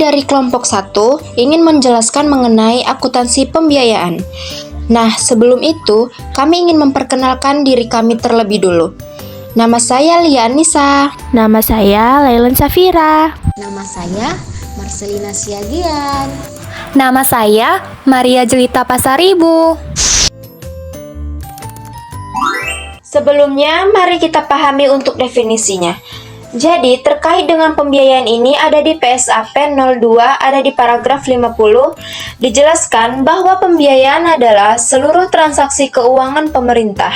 dari kelompok 1 ingin menjelaskan mengenai akuntansi pembiayaan. Nah, sebelum itu, kami ingin memperkenalkan diri kami terlebih dulu. Nama saya Lia Anissa. Nama saya Lailan Safira. Nama saya Marcelina Siagian. Nama saya Maria Jelita Pasaribu. Sebelumnya, mari kita pahami untuk definisinya. Jadi, terkait dengan pembiayaan ini ada di PSAP 02, ada di paragraf 50, dijelaskan bahwa pembiayaan adalah seluruh transaksi keuangan pemerintah,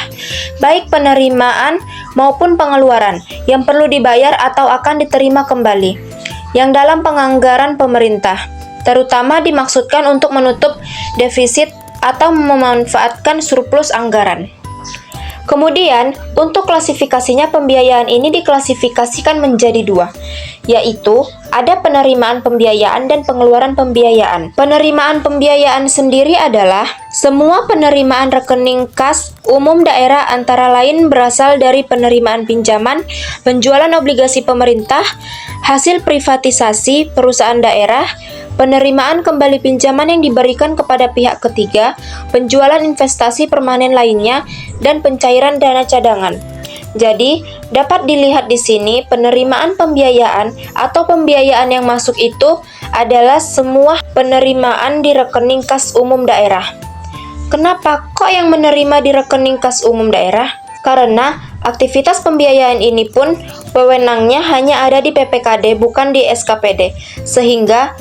baik penerimaan maupun pengeluaran, yang perlu dibayar atau akan diterima kembali, yang dalam penganggaran pemerintah, terutama dimaksudkan untuk menutup defisit atau memanfaatkan surplus anggaran. Kemudian, untuk klasifikasinya pembiayaan ini diklasifikasikan menjadi dua, yaitu ada penerimaan pembiayaan dan pengeluaran pembiayaan. Penerimaan pembiayaan sendiri adalah semua penerimaan rekening kas umum daerah antara lain berasal dari penerimaan pinjaman, penjualan obligasi pemerintah, hasil privatisasi perusahaan daerah, penerimaan kembali pinjaman yang diberikan kepada pihak ketiga, penjualan investasi permanen lainnya, dan pencairan dana cadangan. Jadi, dapat dilihat di sini penerimaan pembiayaan atau pembiayaan yang masuk itu adalah semua penerimaan di rekening kas umum daerah. Kenapa kok yang menerima di rekening kas umum daerah? Karena aktivitas pembiayaan ini pun wewenangnya hanya ada di PPKD bukan di SKPD, sehingga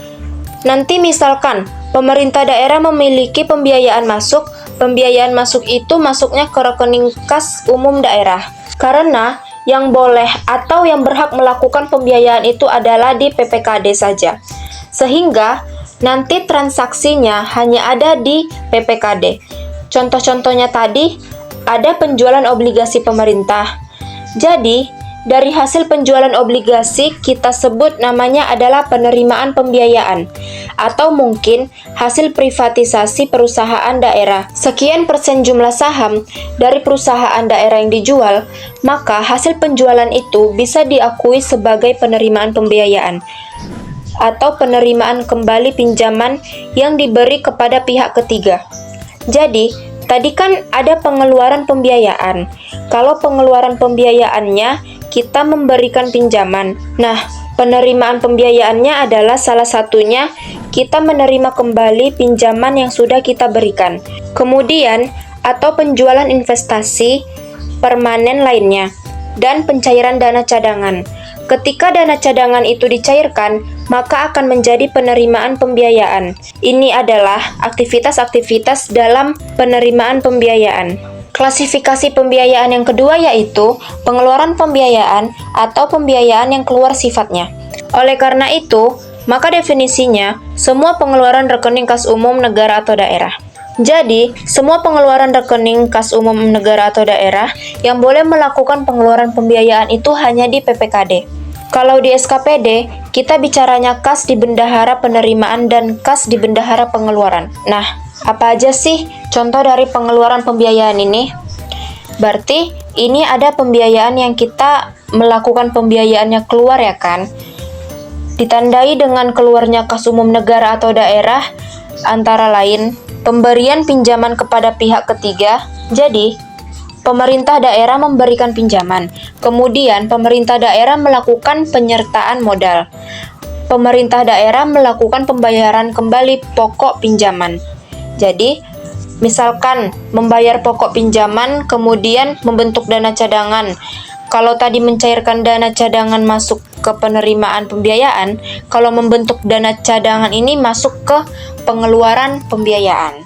nanti misalkan pemerintah daerah memiliki pembiayaan masuk itu masuknya ke rekening kas umum daerah. Karena yang boleh atau yang berhak melakukan pembiayaan itu adalah di PPKD saja. Sehingga nanti transaksinya hanya ada di PPKD. Contoh-contohnya tadi ada penjualan obligasi pemerintah. Jadi, dari hasil penjualan obligasi kita sebut namanya adalah penerimaan pembiayaan atau mungkin hasil privatisasi perusahaan daerah. Sekian persen jumlah saham dari perusahaan daerah yang dijual, maka hasil penjualan itu bisa diakui sebagai penerimaan pembiayaan atau penerimaan kembali pinjaman yang diberi kepada pihak ketiga. Jadi, tadi kan ada pengeluaran pembiayaan. Kalau pengeluaran pembiayaannya kita memberikan pinjaman. Nah, penerimaan pembiayaannya adalah salah satunya kita menerima kembali pinjaman yang sudah kita berikan. Kemudian, atau penjualan investasi permanen lainnya dan pencairan dana cadangan. Ketika dana cadangan itu dicairkan, maka akan menjadi penerimaan pembiayaan. Ini adalah aktivitas-aktivitas dalam penerimaan pembiayaan. Klasifikasi pembiayaan yang kedua yaitu pengeluaran pembiayaan atau pembiayaan yang keluar sifatnya. Oleh karena itu, maka definisinya semua pengeluaran rekening kas umum negara atau daerah. Jadi, semua pengeluaran rekening kas umum negara atau daerah yang boleh melakukan pengeluaran pembiayaan itu hanya di PPKD. Kalau di SKPD, kita bicaranya kas di bendahara penerimaan dan kas di bendahara pengeluaran. Nah, apa aja sih contoh dari pengeluaran pembiayaan ini? Berarti ini ada pembiayaan yang kita melakukan pembiayaannya keluar ya kan? Ditandai dengan keluarnya kas umum negara atau daerah, antara lain pemberian pinjaman kepada pihak ketiga. Jadi, pemerintah daerah memberikan pinjaman, kemudian pemerintah daerah melakukan penyertaan modal. Pemerintah daerah melakukan pembayaran kembali pokok pinjaman. Jadi, misalkan membayar pokok pinjaman, kemudian membentuk dana cadangan. Kalau tadi mencairkan dana cadangan masuk ke penerimaan pembiayaan, kalau membentuk dana cadangan ini masuk ke pengeluaran pembiayaan.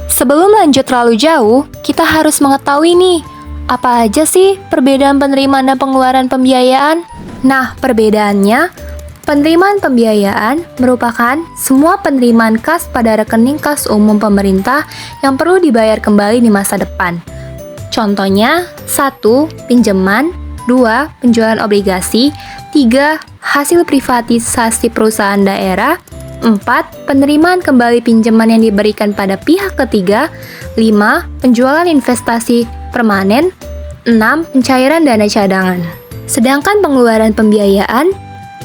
Sebelum lanjut terlalu jauh, kita harus mengetahui nih, apa aja sih perbedaan penerimaan dan pengeluaran pembiayaan? Nah, perbedaannya, penerimaan pembiayaan merupakan semua penerimaan kas pada rekening kas umum pemerintah yang perlu dibayar kembali di masa depan. Contohnya, 1. Pinjaman, 2. Penjualan obligasi, 3. Hasil privatisasi perusahaan daerah, 4. Penerimaan kembali pinjaman yang diberikan pada pihak ketiga, 5. Penjualan investasi permanen, 6. Pencairan dana cadangan. Sedangkan pengeluaran pembiayaan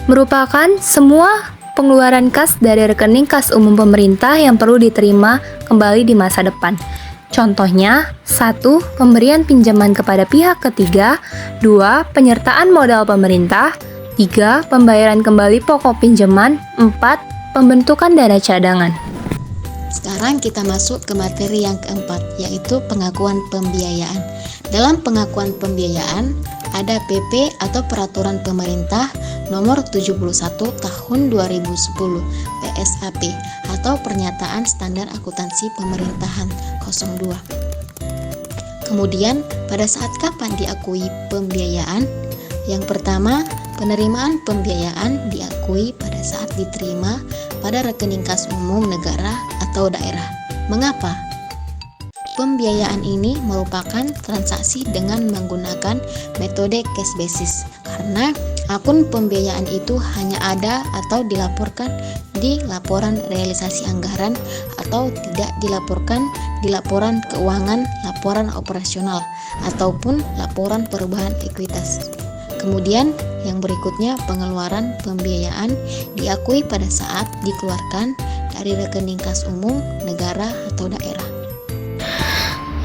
merupakan semua pengeluaran kas dari rekening kas umum pemerintah yang perlu diterima kembali di masa depan. Contohnya, 1. Pemberian pinjaman kepada pihak ketiga, 2. Penyertaan modal pemerintah, 3. Pembayaran kembali pokok pinjaman, 4. Pembentukan dana cadangan. Sekarang kita masuk ke materi yang keempat, yaitu pengakuan pembiayaan. Dalam pengakuan pembiayaan, ada PP atau Peraturan Pemerintah Nomor 71 Tahun 2010 PSAP atau Pernyataan Standar Akuntansi Pemerintahan 02. Kemudian, pada saat kapan diakui pembiayaan? Yang pertama, penerimaan pembiayaan diakui pada saat diterima pada rekening kas umum negara atau daerah. Mengapa? Pembiayaan ini merupakan transaksi dengan menggunakan metode cash basis karena akun pembiayaan itu hanya ada atau dilaporkan di laporan realisasi anggaran atau tidak dilaporkan di laporan keuangan, laporan operasional, ataupun laporan perubahan ekuitas. Kemudian yang berikutnya, pengeluaran pembiayaan diakui pada saat dikeluarkan dari rekening kas umum negara atau daerah.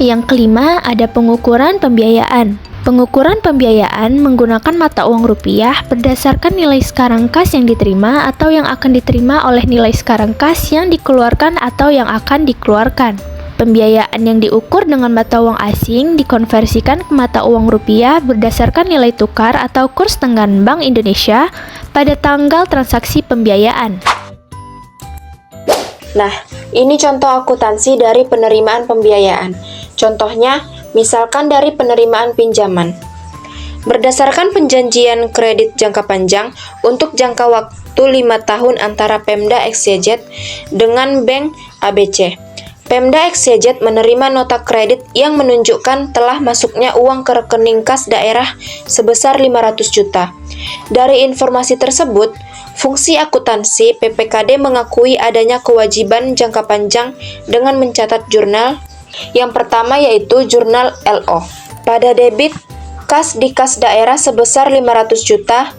Yang kelima, ada pengukuran pembiayaan. Pengukuran pembiayaan menggunakan mata uang rupiah berdasarkan nilai sekarang kas yang diterima atau yang akan diterima oleh nilai sekarang kas yang dikeluarkan atau yang akan dikeluarkan. Pembiayaan yang diukur dengan mata uang asing dikonversikan ke mata uang rupiah berdasarkan nilai tukar atau kurs tenggan Bank Indonesia pada tanggal transaksi pembiayaan. Nah, ini contoh akuntansi dari penerimaan pembiayaan. Contohnya, misalkan dari penerimaan pinjaman. Berdasarkan perjanjian kredit jangka panjang untuk jangka waktu 5 tahun antara Pemda XYZ dengan Bank ABC. Pemda XYZ menerima nota kredit yang menunjukkan telah masuknya uang ke rekening kas daerah sebesar 500 juta. Dari informasi tersebut, fungsi akuntansi PPKD mengakui adanya kewajiban jangka panjang dengan mencatat jurnal. Yang pertama yaitu jurnal LO. Pada debit, kas di kas daerah sebesar 500 juta.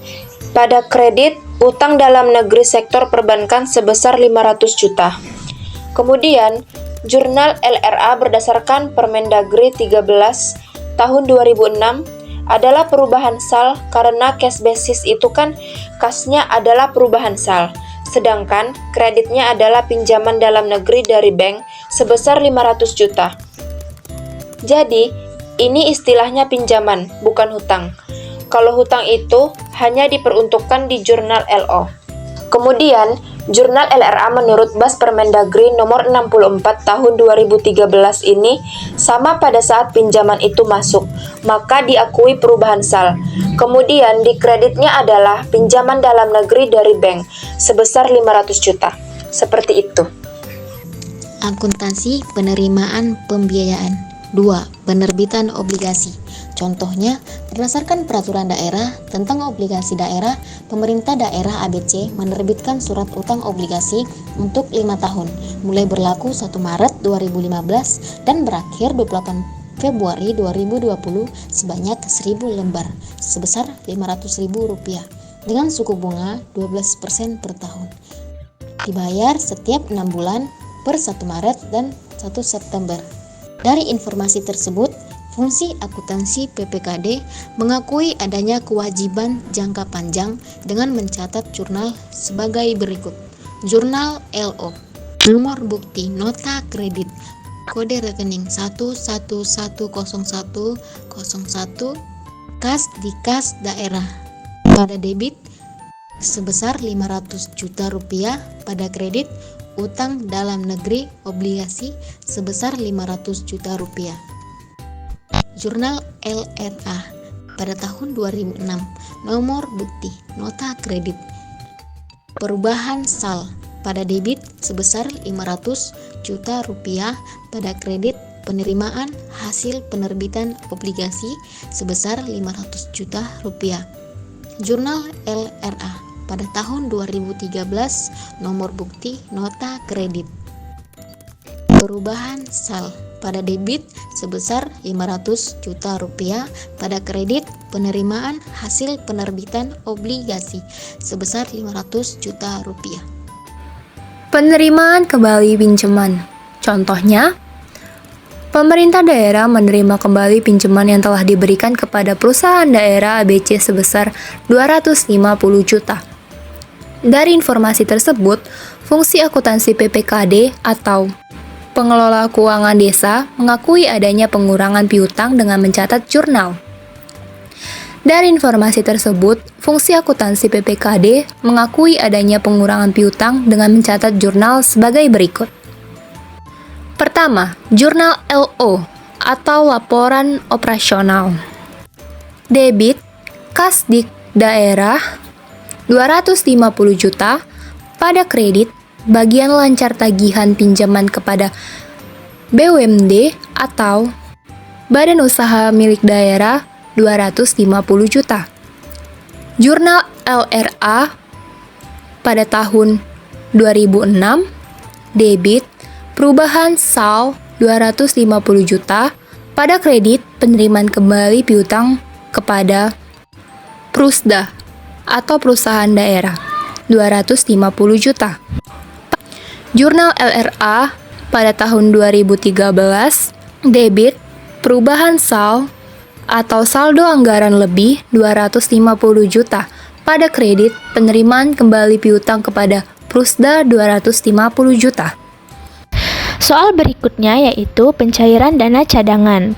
Pada kredit, utang dalam negeri sektor perbankan sebesar 500 juta. Kemudian, jurnal LRA berdasarkan Permendagri 13 tahun 2006 adalah perubahan sal karena cash basis itu kan kasnya adalah perubahan sal. Sedangkan kreditnya adalah pinjaman dalam negeri dari bank sebesar 500 juta. Jadi, ini istilahnya pinjaman, bukan hutang. Kalau hutang itu hanya diperuntukkan di jurnal LO. Kemudian, jurnal LRA menurut Bas Permendagri nomor 64 tahun 2013 ini sama pada saat pinjaman itu masuk, maka diakui perubahan sal. Kemudian di kreditnya adalah pinjaman dalam negeri dari bank sebesar 500 juta. Seperti itu. Akuntansi penerimaan pembiayaan. 2. Penerbitan obligasi. Contohnya, berdasarkan peraturan daerah tentang obligasi daerah, pemerintah daerah ABC menerbitkan surat utang obligasi untuk 5 tahun, mulai berlaku 1 Maret 2015 dan berakhir 28 Februari 2020 sebanyak 1.000 lembar, sebesar Rp500.000 dengan suku bunga 12% per tahun. Dibayar setiap 6 bulan per 1 Maret dan 1 September. Dari informasi tersebut, fungsi akuntansi PPKD mengakui adanya kewajiban jangka panjang dengan mencatat jurnal sebagai berikut. Jurnal LO, nomor bukti nota kredit, kode rekening 1110101, kas di kas daerah. Pada debit sebesar Rp500 juta, pada kredit utang dalam negeri obligasi sebesar Rp500 juta. Jurnal LRA pada tahun 2006, nomor bukti nota kredit, perubahan sal pada debit sebesar Rp500 juta, pada kredit penerimaan hasil penerbitan obligasi sebesar Rp500 juta. Jurnal LRA pada tahun 2013, nomor bukti nota kredit, perubahan sal pada debit sebesar 500 juta rupiah, pada kredit penerimaan hasil penerbitan obligasi sebesar 500 juta rupiah. Penerimaan kembali pinjaman. Contohnya, pemerintah daerah menerima kembali pinjaman yang telah diberikan kepada perusahaan daerah ABC sebesar 250 juta. Dari informasi tersebut, fungsi akuntansi PPKD atau pengelola keuangan desa mengakui adanya pengurangan piutang dengan mencatat jurnal. Dari informasi tersebut, fungsi akuntansi PPKD mengakui adanya pengurangan piutang dengan mencatat jurnal sebagai berikut. Pertama, jurnal LO atau laporan operasional. Debit kas di daerah 250 juta, pada kredit bagian lancar tagihan pinjaman kepada BUMD atau Badan Usaha Milik Daerah 250 juta. Jurnal LRA pada tahun 2006, debit perubahan SAL 250 juta, pada kredit penerimaan kembali piutang kepada Prusda atau perusahaan daerah 250 juta. Jurnal LRA pada tahun 2013, debit perubahan SAL atau saldo anggaran lebih 250 juta, pada kredit penerimaan kembali piutang kepada Prusda 250 juta. Soal berikutnya yaitu pencairan dana cadangan.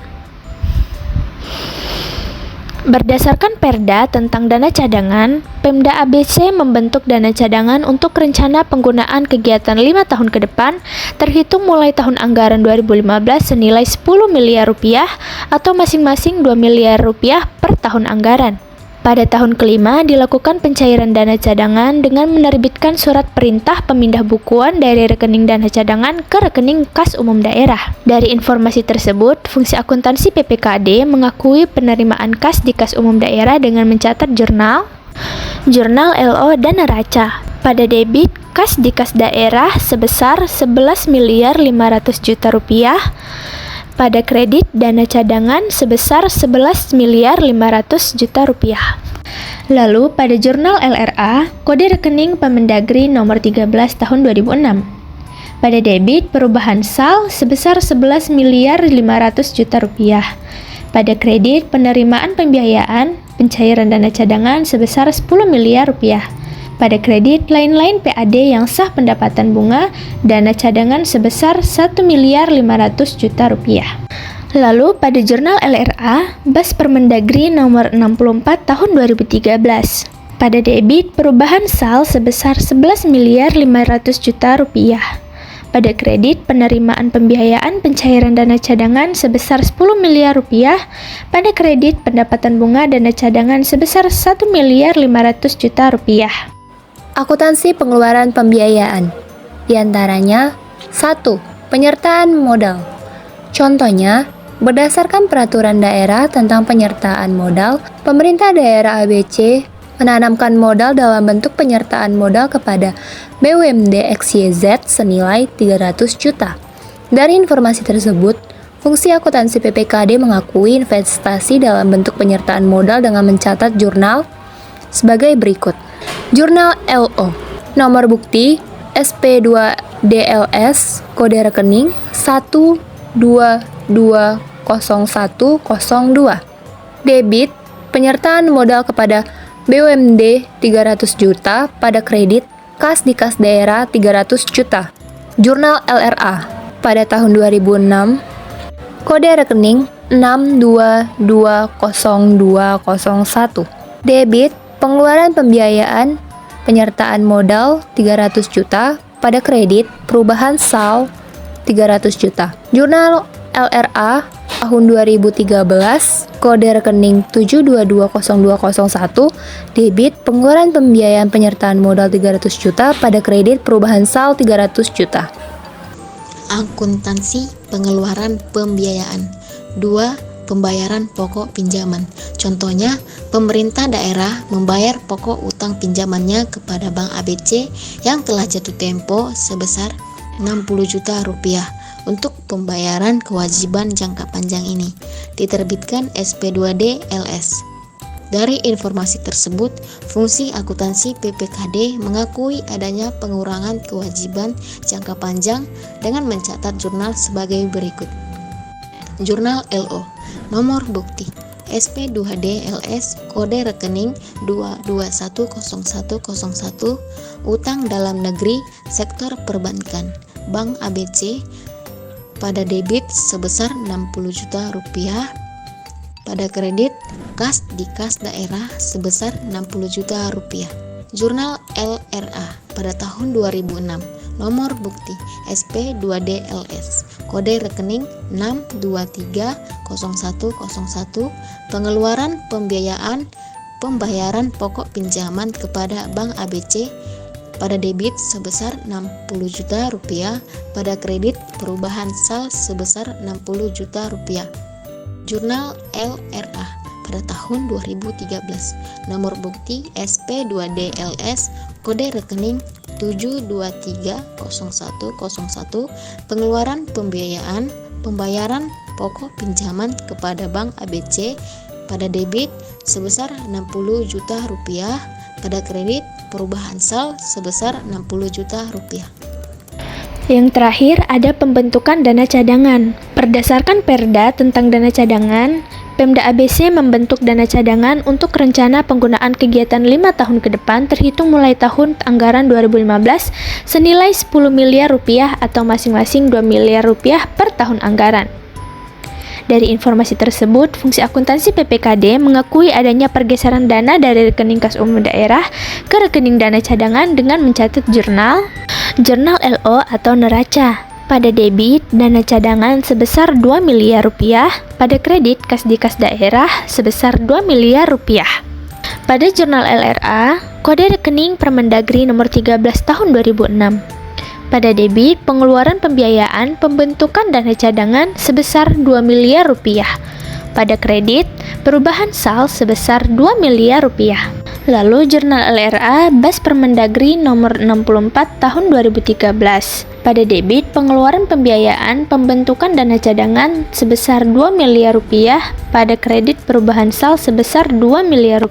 Berdasarkan Perda tentang dana cadangan, Pemda ABC membentuk dana cadangan untuk rencana penggunaan kegiatan 5 tahun ke depan, terhitung mulai tahun anggaran 2015 senilai 10 miliar rupiah atau masing-masing 2 miliar rupiah per tahun anggaran. Pada tahun kelima, dilakukan pencairan dana cadangan dengan menerbitkan surat perintah pemindah bukuan dari rekening dana cadangan ke rekening kas umum daerah. Dari informasi tersebut, fungsi akuntansi PPKD mengakui penerimaan kas di kas umum daerah dengan mencatat jurnal LO dan neraca. Pada debit, kas di kas daerah sebesar 11 miliar 500 juta rupiah. Pada kredit dana cadangan sebesar 11 miliar 500 juta rupiah. Lalu pada jurnal LRA, kode rekening Pemendagri nomor 13 tahun 2006. Pada debit perubahan SAL sebesar 11 miliar 500 juta rupiah. Pada kredit penerimaan pembiayaan pencairan dana cadangan sebesar 10 miliar rupiah. Pada kredit lain-lain PAD yang sah pendapatan bunga, dana cadangan sebesar 1 miliar 500 juta rupiah. Lalu pada jurnal LRA, Bas Permendagri nomor 64 tahun 2013. Pada debit perubahan SAL sebesar 11 miliar 500 juta rupiah. Pada kredit penerimaan pembiayaan pencairan dana cadangan sebesar 10 miliar rupiah. Pada kredit pendapatan bunga dana cadangan sebesar 1 miliar 500 juta rupiah. Akuntansi pengeluaran pembiayaan, diantaranya 1. Penyertaan modal. Contohnya, berdasarkan peraturan daerah tentang penyertaan modal, pemerintah daerah ABC menanamkan modal dalam bentuk penyertaan modal kepada BUMD XYZ senilai 300 juta. Dari informasi tersebut, fungsi akuntansi PPKD mengakui investasi dalam bentuk penyertaan modal dengan mencatat jurnal sebagai berikut. Jurnal LO, nomor bukti SP2DLS, kode rekening 1220102. Debit, penyertaan modal kepada BUMD 300 juta, pada kredit kas di kas daerah 300 juta. Jurnal LRA, pada tahun 2006, kode rekening 6220201. Debit, pengeluaran pembiayaan penyertaan modal 300 juta, pada kredit perubahan SAL 300 juta. Jurnal LRA tahun 2013, kode rekening 7220201, debit pengeluaran pembiayaan penyertaan modal 300 juta, pada kredit perubahan SAL 300 juta. Akuntansi pengeluaran pembiayaan. 2. Pembayaran pokok pinjaman. Contohnya, pemerintah daerah membayar pokok utang pinjamannya kepada Bank ABC yang telah jatuh tempo sebesar 60 juta rupiah untuk pembayaran kewajiban jangka panjang ini. Diterbitkan SP2D LS. Dari informasi tersebut, fungsi akuntansi PPKD mengakui adanya pengurangan kewajiban jangka panjang dengan mencatat jurnal sebagai berikut. Jurnal LO, nomor bukti SP2D LS, kode rekening 2210101, utang dalam negeri, sektor perbankan, Bank ABC, pada debit sebesar Rp60 juta, pada kredit kas di kas daerah sebesar Rp60 juta. Jurnal LRA pada tahun 2006, nomor bukti SP2DLS, kode rekening 6230101, pengeluaran pembayaran pokok pinjaman kepada Bank ABC pada debit sebesar Rp60 juta, pada kredit perubahan sal sebesar Rp60 juta. Jurnal LRA pada tahun 2013, nomor bukti SP2DLS, kode rekening 7230101, pengeluaran pembayaran pokok pinjaman kepada Bank ABC pada debit sebesar Rp60 juta, pada kredit perubahan sal sebesar Rp60 juta. Yang terakhir ada pembentukan dana cadangan. Berdasarkan Perda tentang dana cadangan, Pemda ABC membentuk dana cadangan untuk rencana penggunaan kegiatan 5 tahun ke depan terhitung mulai tahun anggaran 2015 senilai Rp10 miliar atau masing-masing Rp2 miliar per tahun anggaran. Dari informasi tersebut, fungsi akuntansi PPKD mengakui adanya pergeseran dana dari rekening kas umum daerah ke rekening dana cadangan dengan mencatat jurnal LO atau neraca. Pada debit, dana cadangan sebesar Rp2 miliar, pada kredit kas di kas daerah sebesar Rp2 miliar. Pada jurnal LRA, kode rekening Permendagri nomor 13 tahun 2006. Pada debit, pengeluaran pembiayaan pembentukan dana cadangan sebesar Rp2 miliar. Pada kredit, perubahan sal sebesar Rp2 miliar. Lalu jurnal LRA Bas Permendagri nomor 64 tahun 2013. Pada debit, pengeluaran pembiayaan pembentukan dana cadangan sebesar Rp2 miliar. Pada kredit, perubahan sal sebesar Rp2 miliar.